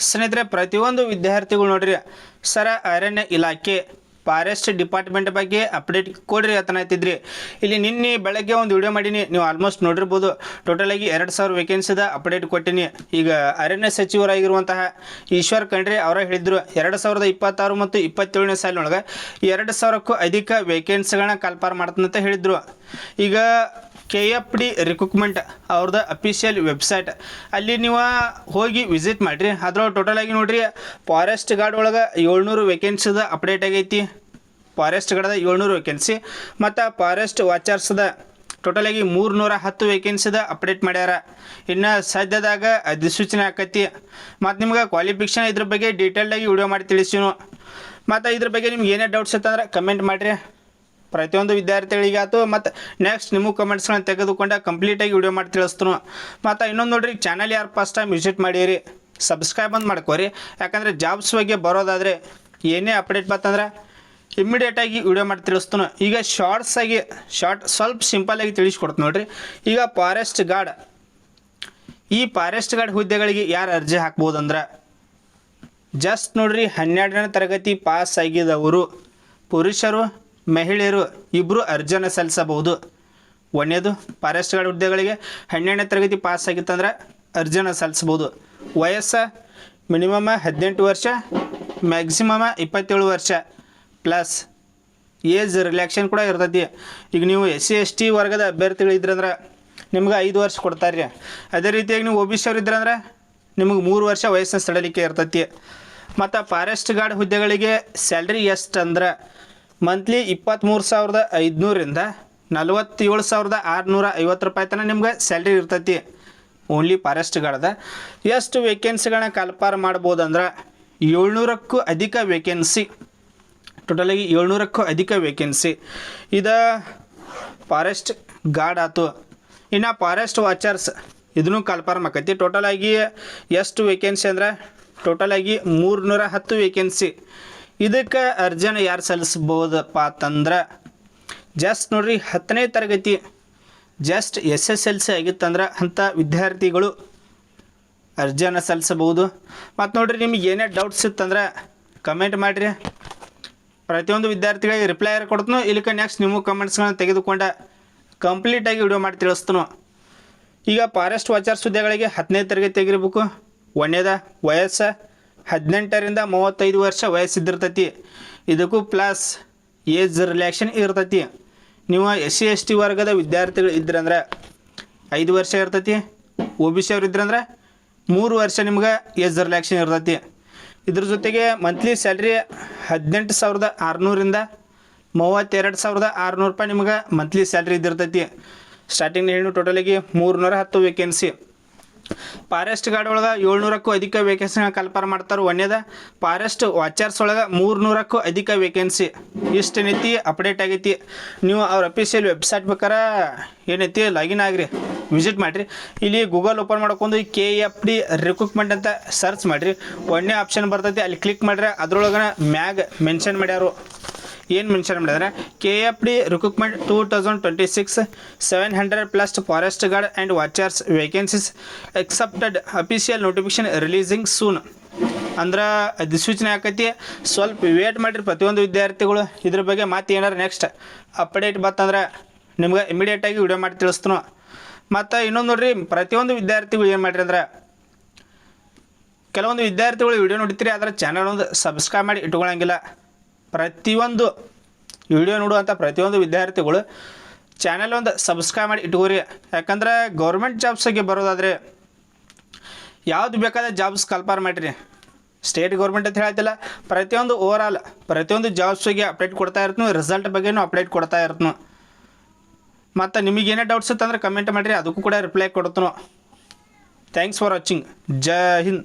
ಸ್ನೇಹಿತರೆ ಪ್ರತಿಯೊಂದು ವಿದ್ಯಾರ್ಥಿಗಳು ನೋಡ್ರಿ ಸರ ಅರಣ್ಯ ಇಲಾಖೆ ಫಾರೆಸ್ಟ್ ಡಿಪಾರ್ಟ್ಮೆಂಟ್ ಬಗ್ಗೆ ಅಪ್ಡೇಟ್ ಕೊಡ್ರಿ ಅಂತನಾಯ್ತಿದ್ರಿ. ಇಲ್ಲಿ ನಿನ್ನೆ ಬೆಳಗ್ಗೆ ಒಂದು ವಿಡಿಯೋ ಮಾಡೀನಿ, ನೀವು ಆಲ್ಮೋಸ್ಟ್ ನೋಡಿರ್ಬೋದು. ಟೋಟಲಾಗಿ 2000 ವೇಕೆನ್ಸಿದ ಅಪ್ಡೇಟ್ ಕೊಟ್ಟಿನಿ. ಈಗ ಅರಣ್ಯ ಸಚಿವರಾಗಿರುವಂತಹ ಈಶ್ವರ್ ಖಂಡ್ರೆ ಅವರ ಹೇಳಿದ್ರು 2026 ಮತ್ತು 27ನೇ ಸಾಲಿನೊಳಗೆ 2000ಕ್ಕೂ ಅಧಿಕ ವೇಕೆನ್ಸಿಗಳನ್ನ ಕಲ್ಪಾರ್ ಮಾಡ್ತಂತ ಹೇಳಿದ್ರು. ಈಗ KFD ರಿಕ್ರೂಟ್ಮೆಂಟ್ ಅವ್ರದ್ದು ಅಫಿಷಿಯಲ್ ವೆಬ್ಸೈಟ್ ಅಲ್ಲಿ ನೀವು ಹೋಗಿ ವಿಸಿಟ್ ಮಾಡಿರಿ. ಅದ್ರೊಳಗೆ ಟೋಟಲಾಗಿ ನೋಡಿರಿ ಫಾರೆಸ್ಟ್ ಗಾರ್ಡ್ ಒಳಗೆ 700 ವೇಕೆನ್ಸಿದ ಅಪ್ಡೇಟ್ ಆಗೈತಿ. ಫಾರೆಸ್ಟ್ ಗಾರ್ಡ್ದ 700 ವೇಕೆನ್ಸಿ ಮತ್ತು ಫಾರೆಸ್ಟ್ ವಾಚರ್ಸ್ದ ಟೋಟಲಾಗಿ 310 ವೇಕೆನ್ಸಿದ ಅಪ್ಡೇಟ್ ಮಾಡ್ಯಾರ. ಇನ್ನು ಸದ್ಯದಾಗ ಅಧಿಸೂಚನೆ ಆಕೈತಿ. ಮತ್ತು ನಿಮ್ಗೆ ಕ್ವಾಲಿಫಿಕೇಷನ್ ಇದ್ರ ಬಗ್ಗೆ ಡೀಟೇಲ್ಡಾಗಿ ವಿಡಿಯೋ ಮಾಡಿ ತಿಳಿಸ್ತೀವಿ. ಮತ್ತು ಇದ್ರ ಬಗ್ಗೆ ನಿಮ್ಗೆ ಏನೇ ಡೌಟ್ಸ್ ಇತ್ತಂದ್ರೆ ಕಮೆಂಟ್ ಮಾಡಿರಿ. ಪ್ರತಿಯೊಂದು ವಿದ್ಯಾರ್ಥಿಗಳಿಗೆ ಆಯ್ತು ಮತ್ತು ನೆಕ್ಸ್ಟ್ ನಿಮಗೆ ಕಮೆಂಟ್ಸ್ಗಳನ್ನ ತೆಗೆದುಕೊಂಡು ಕಂಪ್ಲೀಟಾಗಿ ವಿಡಿಯೋ ಮಾಡಿ ತಿಳಿಸ್ತು. ಮತ್ತು ಇನ್ನೊಂದು ನೋಡಿರಿ, ಚಾನಲ್ ಯಾರು ಫಸ್ಟ್ ಟೈಮ್ ವಿಸಿಟ್ ಮಾಡಿರಿ ಸಬ್ಸ್ಕ್ರೈಬ್ ಅಂತ ಮಾಡ್ಕೋರಿ. ಯಾಕಂದರೆ ಜಾಬ್ಸ್ ಬಗ್ಗೆ ಬರೋದಾದರೆ ಏನೇ ಅಪ್ಡೇಟ್ ಬಂತಂದ್ರೆ ಇಮ್ಮಿಡಿಯೇಟಾಗಿ ವಿಡಿಯೋ ಮಾಡಿ ತಿಳಿಸ್ತು. ಈಗ ಸ್ವಲ್ಪ ಸಿಂಪಲ್ಲಾಗಿ ತಿಳಿಸ್ಕೊಡ್ತು ನೋಡಿರಿ. ಈಗ ಫಾರೆಸ್ಟ್ ಗಾರ್ಡ್, ಈ ಫಾರೆಸ್ಟ್ ಗಾರ್ಡ್ ಹುದ್ದೆಗಳಿಗೆ ಯಾರು ಅರ್ಜಿ ಹಾಕ್ಬೋದಂದ್ರೆ ಜಸ್ಟ್ ನೋಡಿರಿ 12ನೇ ತರಗತಿ ಪಾಸ್ ಆಗಿದವರು ಪುರುಷರು ಮಹಿಳೆಯರು ಇಬ್ಬರು ಅರ್ಜಿಯನ್ನು ಸಲ್ಲಿಸಬಹುದು. ಒಂದೇದು ಫಾರೆಸ್ಟ್ ಗಾರ್ಡ್ ಹುದ್ದೆಗಳಿಗೆ 12ನೇ ತರಗತಿ ಪಾಸ್ ಆಗಿತ್ತಂದ್ರೆ ಅರ್ಜಿಯನ್ನು ಸಲ್ಲಿಸ್ಬೋದು. ವಯಸ್ಸು ಮಿನಿಮಮ್ 18 ವರ್ಷ, ಮ್ಯಾಕ್ಸಿಮಮ್ 27 ವರ್ಷ ಪ್ಲಸ್ ಏಜ್ ರಿಲ್ಯಾಕ್ಷನ್ ಕೂಡ ಇರ್ತೈತಿ. ಈಗ ನೀವು SC/ST ವರ್ಗದ ಅಭ್ಯರ್ಥಿಗಳಿದ್ರಂದ್ರೆ ನಿಮ್ಗೆ 5 ವರ್ಷ ಕೊಡ್ತಾರೆ ರೀ. ಅದೇ ರೀತಿಯಾಗಿ ನೀವು OBC ಅವ್ರು ಇದ್ರಂದ್ರೆ ನಿಮಗೆ 3 ವರ್ಷ ವಯಸ್ಸಿನ ಸಡಲಿಕೆ ಇರ್ತೈತಿ. ಮತ್ತು ಫಾರೆಸ್ಟ್ ಗಾರ್ಡ್ ಹುದ್ದೆಗಳಿಗೆ ಸ್ಯಾಲ್ರಿ ಎಷ್ಟು ಅಂದ್ರೆ ಮಂತ್ಲಿ 23,500ರಿಂದ 47,650 ರೂಪಾಯಿ ತನಕ ನಿಮ್ಗೆ ಸ್ಯಾಲ್ರಿ ಇರ್ತೈತಿ. ಓನ್ಲಿ ಫಾರೆಸ್ಟ್ ಗಾರ್ಡ್ದ ಎಷ್ಟು ವೇಕೆನ್ಸಿಗಳನ್ನ ಕಲ್ಪಾರ್ ಮಾಡ್ಬೋದಂದ್ರೆ 700ಕ್ಕೂ ಅಧಿಕ ವೇಕೆನ್ಸಿ. ಟೋಟಲಾಗಿ 700ಕ್ಕೂ ಅಧಿಕ ವೇಕೆನ್ಸಿ ಇದು ಫಾರೆಸ್ಟ್ ಗಾರ್ಡ್ ಆಯ್ತು. ಇನ್ನು ಫಾರೆಸ್ಟ್ ವಾಚರ್ಸ್ ಇದನ್ನು ಕಲ್ಪಾರ್ ಆಕೈತಿ. ಟೋಟಲಾಗಿ ಎಷ್ಟು ವೇಕೆನ್ಸಿ ಅಂದ್ರೆ ಟೋಟಲಾಗಿ 310 ವೇಕೆನ್ಸಿ. ಇದಕ್ಕೆ ಅರ್ಜಿಯನ್ನು ಯಾರು ಸಲ್ಲಿಸ್ಬೋದಪ್ಪ ಅಂತಂದ್ರೆ ಜಸ್ಟ್ ನೋಡ್ರಿ 10ನೇ ತರಗತಿ ಜಸ್ಟ್ SSLC ಆಗಿತ್ತಂದ್ರೆ ಅಂಥ ವಿದ್ಯಾರ್ಥಿಗಳು ಅರ್ಜಿಯನ್ನು ಸಲ್ಲಿಸಬಹುದು. ಮತ್ತು ನೋಡಿರಿ ನಿಮಗೆ ಏನೇ ಡೌಟ್ಸ್ ಇತ್ತಂದ್ರೆ ಕಮೆಂಟ್ ಮಾಡಿರಿ. ಪ್ರತಿಯೊಂದು ವಿದ್ಯಾರ್ಥಿಗಳಿಗೆ ರಿಪ್ಲೈ ಕೊಡ್ತನು. ಇಲ್ಲಿಕ ನೆಕ್ಸ್ಟ್ ನಿಮ್ಮ ಕಮೆಂಟ್ಸ್ಗಳನ್ನ ತೆಗೆದುಕೊಂಡು ಕಂಪ್ಲೀಟಾಗಿ ವಿಡಿಯೋ ಮಾಡಿ ತಿಳಿಸ್ತನು. ಈಗ ಫಾರೆಸ್ಟ್ ವಾಚರ್ಸ್ ಹುದ್ದೆಗಳಿಗೆ 10ನೇ ತರಗತಿ ಆಗಿರ್ಬೇಕು. ಒಂದೇದ ವಯಸ್ಸು 18ರಿಂದ 35 ವರ್ಷ ವಯಸ್ಸಿದ್ದಿರ್ತೈತಿ. ಇದಕ್ಕೂ ಪ್ಲಸ್ ಏಜ್ ರಿಲ್ಯಾಕ್ಷನ್ ಇರ್ತೈತಿ. ನೀವು SC/ST ವರ್ಗದ ವಿದ್ಯಾರ್ಥಿಗಳು ಇದ್ರಂದ್ರೆ 5 ವರ್ಷ ಇರ್ತೈತಿ. OBC ಅವ್ರು ಇದ್ರಂದ್ರೆ 3 ವರ್ಷ ನಿಮ್ಗೆ ಏಜ್ ರಿಲ್ಯಾಕ್ಷನ್ ಇರ್ತೈತಿ. ಇದ್ರ ಜೊತೆಗೆ ಮಂತ್ಲಿ ಸ್ಯಾಲ್ರಿ 18,600ರಿಂದ 32,600 ರೂಪಾಯಿ ನಿಮ್ಗೆ ಮಂತ್ಲಿ ಸ್ಯಾಲ್ರಿ ಇದ್ದಿರ್ತೈತಿ. ಸ್ಟಾರ್ಟಿಂಗ್ ಹೇಳಿ ಟೋಟಲಾಗಿ 310 ವೇಕೆನ್ಸಿ. ಫಾರೆಸ್ಟ್ ಗಾರ್ಡ್ ಒಳಗೆ 700ಕ್ಕೂ ಅಧಿಕ ವೇಕೆನ್ಸಿನ ಕಲ್ಪಾರ ಮಾಡ್ತಾರೆ. ಒಂದೇದ ಫಾರೆಸ್ಟ್ ವಾಚರ್ಸ್ ಒಳಗೆ 300ಕ್ಕೂ ಅಧಿಕ ವೇಕೆನ್ಸಿ. ಇಷ್ಟೇನೈತಿ ಅಪ್ಡೇಟ್ ಆಗೈತಿ. ನೀವು ಅವ್ರ ಅಫಿಷಿಯಲ್ ವೆಬ್ಸೈಟ್ ಬೇಕಾರೆ ಏನೈತಿ ಲಾಗಿನ್ ಆಗಿರಿ, ವಿಸಿಟ್ ಮಾಡಿರಿ. ಇಲ್ಲಿ ಗೂಗಲ್ ಓಪನ್ ಮಾಡ್ಕೊಂಡು KFD ರಿಕ್ರೂಟ್ಮೆಂಟ್ ಅಂತ ಸರ್ಚ್ ಮಾಡಿರಿ. ಒಂದೇ ಆಪ್ಷನ್ ಬರ್ತೈತಿ, ಅಲ್ಲಿ ಕ್ಲಿಕ್ ಮಾಡಿದ್ರೆ ಅದ್ರೊಳಗೆ ಮ್ಯಾಗ್ ಮೆನ್ಷನ್ ಮಾಡ್ಯಾರು. ಏನು ಮೆನ್ಷನ್ ಮಾಡಿದ್ರೆ KFD recruitment 2026 700+ forest guard and watchers vacancies excepted official notification releasing soon ಅಂದ್ರೆ ಅಧಿಸೂಚನೆ ಆಕೈತಿ. ಸ್ವಲ್ಪ ವೇಟ್ ಮಾಡಿರಿ ಪ್ರತಿಯೊಂದು ವಿದ್ಯಾರ್ಥಿಗಳು. ಇದ್ರ ಬಗ್ಗೆ ಮತ್ತೆ ಏನಾರು ನೆಕ್ಸ್ಟ್ ಅಪ್ಡೇಟ್ ಬತ್ತಂದ್ರೆ ನಿಮ್ಗೆ ಇಮಿಡಿಯೇಟಾಗಿ ವಿಡಿಯೋ ಮಾಡಿ ತಿಳಿಸ್ತು. ಮತ್ತು ಇನ್ನೊಂದು ನೋಡಿರಿ, ಪ್ರತಿಯೊಂದು ವಿದ್ಯಾರ್ಥಿಗಳು ಏನು ಮಾಡಿರಿ ಅಂದ್ರೆ ಕೆಲವೊಂದು ವಿದ್ಯಾರ್ಥಿಗಳು ವಿಡಿಯೋ ನೋಡ್ತೀರಿ ಆದರೆ ಚಾನಲ್ ಒಂದು ಸಬ್ಸ್ಕ್ರೈಬ್ ಮಾಡಿ ಇಟ್ಕೊಳ್ಳೋಂಗಿಲ್ಲ. ಪ್ರತಿಯೊಂದು ವಿಡಿಯೋ ನೋಡುವಂಥ ಪ್ರತಿಯೊಂದು ವಿದ್ಯಾರ್ಥಿಗಳು ಚಾನಲ್ ಒಂದು ಸಬ್ಸ್ಕ್ರೈಬ್ ಮಾಡಿ ಇಟ್ಕೋರಿ. ಯಾಕಂದ್ರೆ ಗೌರ್ಮೆಂಟ್ ಜಾಬ್ಸಿಗೆ ಬರೋದಾದರೆ ಯಾವುದು ಬೇಕಾದ ಜಾಬ್ಸ್ ಕಲ್ಪಾರ್ ಮಾಡಿರಿ. ಸ್ಟೇಟ್ ಗೌರ್ಮೆಂಟ್ ಅಂತ ಹೇಳ್ತಿಲ್ಲ, ಪ್ರತಿಯೊಂದು ಓವರಾಲ್ ಪ್ರತಿಯೊಂದು ಜಾಬ್ಸಿಗೆ ಅಪ್ಡೇಟ್ ಕೊಡ್ತಾ ಇರ್ತೀನಿ. ರಿಸಲ್ಟ್ ಬಗ್ಗೆನೂ ಅಪ್ಡೇಟ್ ಕೊಡ್ತಾ ಇರ್ತೀನಿ. ಮತ್ತು ನಿಮಗೇನೇ ಡೌಟ್ಸ್ ಇತ್ತಂದ್ರೆ ಕಮೆಂಟ್ ಮಾಡಿರಿ, ಅದಕ್ಕೂ ಕೂಡ ರಿಪ್ಲೈ ಕೊಡ್ತೀನಿ. Thanks for watching. Jai Hind.